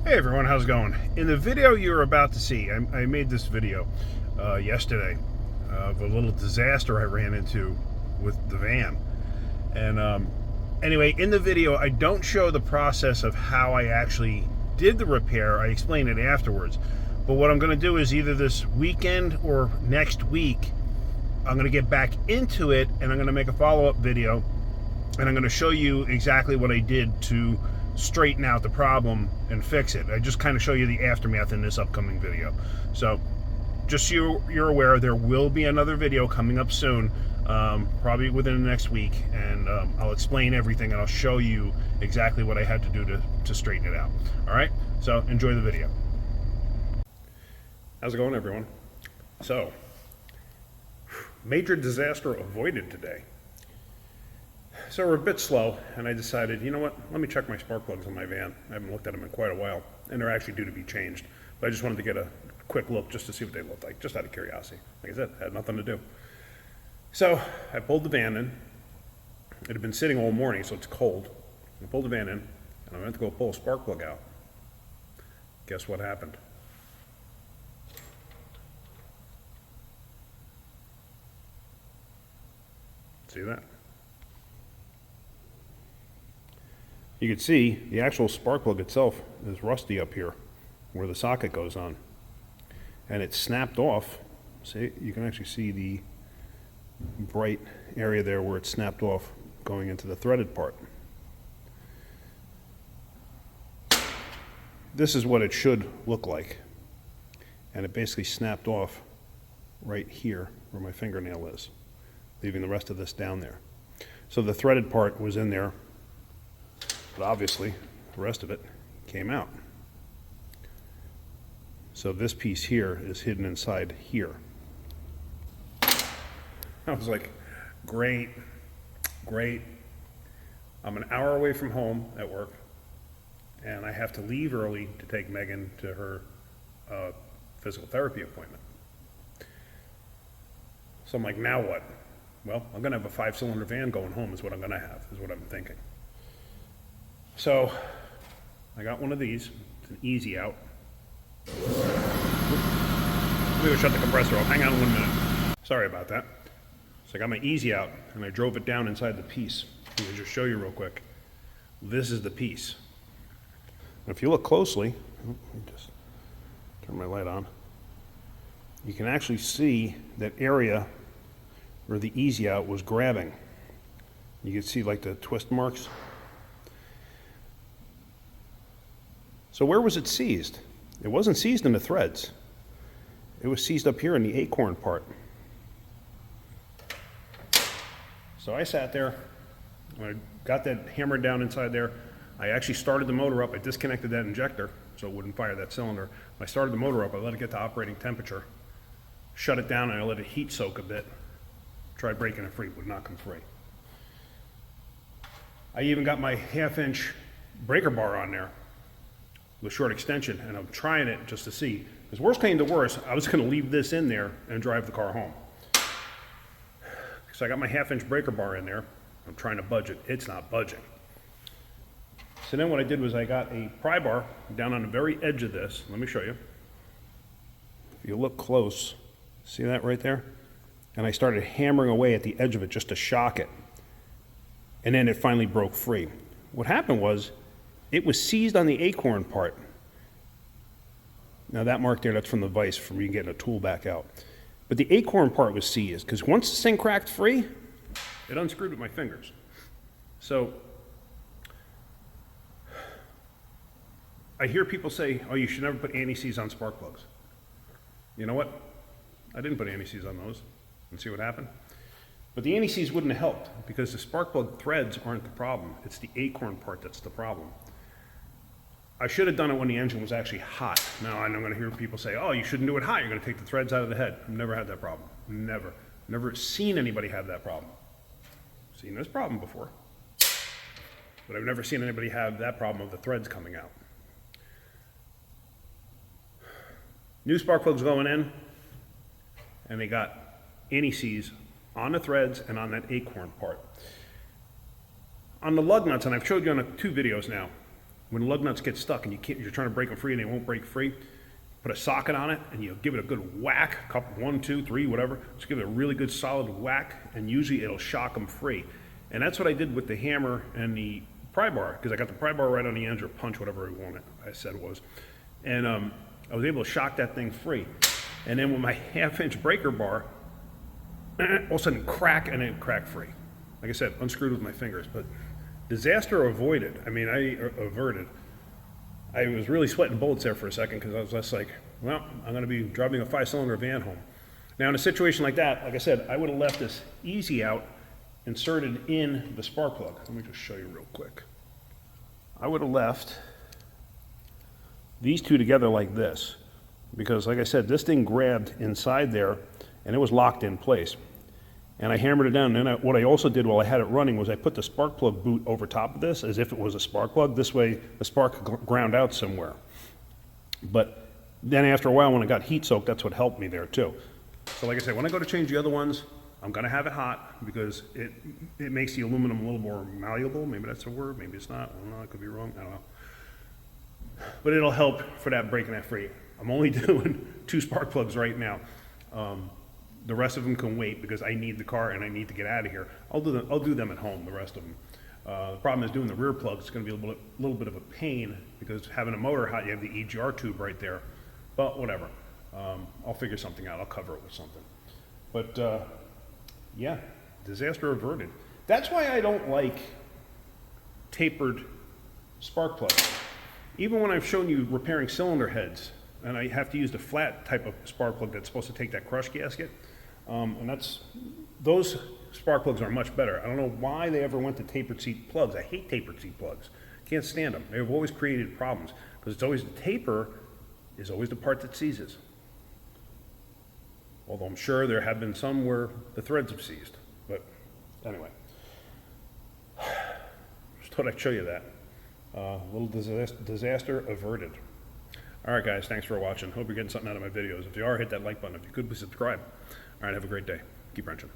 Hey everyone, how's it going? In the video you're about to see, I made this video yesterday of a little disaster I ran into with the van. And anyway, in the video I don't show the process of how I actually did the repair. I explain it afterwards. But what I'm going to do is either this weekend or next week, I'm going to get back into it and I'm going to make a follow-up video. And I'm going to show you exactly what I did to straighten out the problem and fix it. I just kind of show you the aftermath in this upcoming video. So just so you're aware, there will be another video coming up soon, probably within the next week, and I'll explain everything and I'll show you exactly what I had to do to straighten it out. All right, so enjoy the video. How's it going, everyone? So, major disaster avoided today. So we're a bit slow, and I decided, you know what, let me check my spark plugs on my van. I haven't looked at them in quite a while, and they're actually due to be changed. But I just wanted to get a quick look just to see what they looked like, just out of curiosity. Like I said, I had nothing to do. So I pulled the van in. It had been sitting all morning, so it's cold. I pulled the van in, and I went to go pull a spark plug out. Guess what happened? See that? You can see the actual spark plug itself is rusty up here where the socket goes on, and it's snapped off. See, you can actually see the bright area there where it's snapped off going into the threaded part. This is what it should look like, and it basically snapped off right here where my fingernail is, leaving the rest of this down there. So the threaded part was in there, but obviously the rest of it came out. So this piece here is hidden inside here. I was like, great. I'm an hour away from home at work, and I have to leave early to take Megan to her physical therapy appointment. So I'm like, now what? Well, I'm gonna have a 5-cylinder van going home is what I'm gonna have, is what I'm thinking. So I got one of these. It's an easy out. Let me go shut the compressor off. Hang on 1 minute. Sorry about that. So I got my easy out and I drove it down inside the piece. Let me just show you real quick. This is the piece. And if you look closely, let me just turn my light on. You can actually see that area where the easy out was grabbing. You can see like the twist marks. So where was it seized? It wasn't seized in the threads. It was seized up here in the acorn part. So I sat there, I got that hammered down inside there. I actually started the motor up. I disconnected that injector so it wouldn't fire that cylinder. When I started the motor up, I let it get to operating temperature, shut it down, and I let it heat soak a bit. Tried breaking it free, would not come free. I even got my 1/2-inch breaker bar on there with short extension, and I'm trying it just to see. Because worst came to worst, I was going to leave this in there and drive the car home. So I got my 1/2-inch breaker bar in there. I'm trying to budge it. It's not budging. So then what I did was I got a pry bar down on the very edge of this. Let me show you. If you look close, see that right there? And I started hammering away at the edge of it just to shock it. And then it finally broke free. What happened was, it was seized on the acorn part. Now that mark there, that's from the vise from me getting a tool back out. But the acorn part was seized, because once this thing cracked free, it unscrewed with my fingers. So, I hear people say, oh, you should never put anti-seize on spark plugs. You know what? I didn't put anti-seize on those, and see what happened? But the anti-seize wouldn't have helped, because the spark plug threads aren't the problem. It's the acorn part that's the problem. I should have done it when the engine was actually hot. Now I'm going to hear people say, oh, you shouldn't do it hot. You're going to take the threads out of the head. I've never had that problem. Never. Never seen anybody have that problem. Seen this problem before. But I've never seen anybody have that problem of the threads coming out. New spark plugs going in, and they got anti-seize on the threads and on that acorn part. On the lug nuts, and I've showed you on 2 videos now, when lug nuts get stuck and you're trying to break them free and they won't break free, put a socket on it and you give it a good whack, couple, 1, 2, 3, whatever. Just give it a really good solid whack, and usually it'll shock them free. And that's what I did with the hammer and the pry bar, because I got the pry bar right on the end, or punch, whatever I said it was. And I was able to shock that thing free. And then with my 1/2-inch breaker bar, all of a sudden crack, and it cracked free. Like I said, unscrewed with my fingers, but disaster avoided. I mean, averted. I was really sweating bullets there for a second, because I was just like, well, I'm going to be driving a 5-cylinder van home. Now, in a situation like that, like I said, I would have left this easy out inserted in the spark plug. Let me just show you real quick. I would have left these two together like this, because like I said, this thing grabbed inside there and it was locked in place. And I hammered it down, and then what I also did while I had it running was I put the spark plug boot over top of this as if it was a spark plug. This way the spark could ground out somewhere. But then after a while, when it got heat soaked, that's what helped me there too. So like I said, when I go to change the other ones, I'm gonna have it hot, because it makes the aluminum a little more malleable. Maybe that's a word, maybe it's not. I don't know, I could be wrong, I don't know. But it'll help for that breaking that free. I'm only doing 2 spark plugs right now. The rest of them can wait, because I need the car and I need to get out of here. I'll do them at home, the rest of them. The problem is doing the rear plugs. It's going to be a little bit of a pain, because having a motor hot, you have the EGR tube right there. But whatever, I'll figure something out. I'll cover it with something. But yeah, disaster averted. That's why I don't like tapered spark plugs. Even when I've shown you repairing cylinder heads, and I have to use the flat type of spark plug that's supposed to take that crush gasket, and those spark plugs are much better. I don't know why they ever went to tapered seat plugs. I hate tapered seat plugs. Can't stand them. They've always created problems, because it's always the taper is always the part that seizes. Although I'm sure there have been some where the threads have seized. But anyway, just thought I'd show you that. A little disaster averted. All right, guys, thanks for watching. Hope you're getting something out of my videos. If you are, hit that like button. If you could, please subscribe. All right, have a great day. Keep wrenching.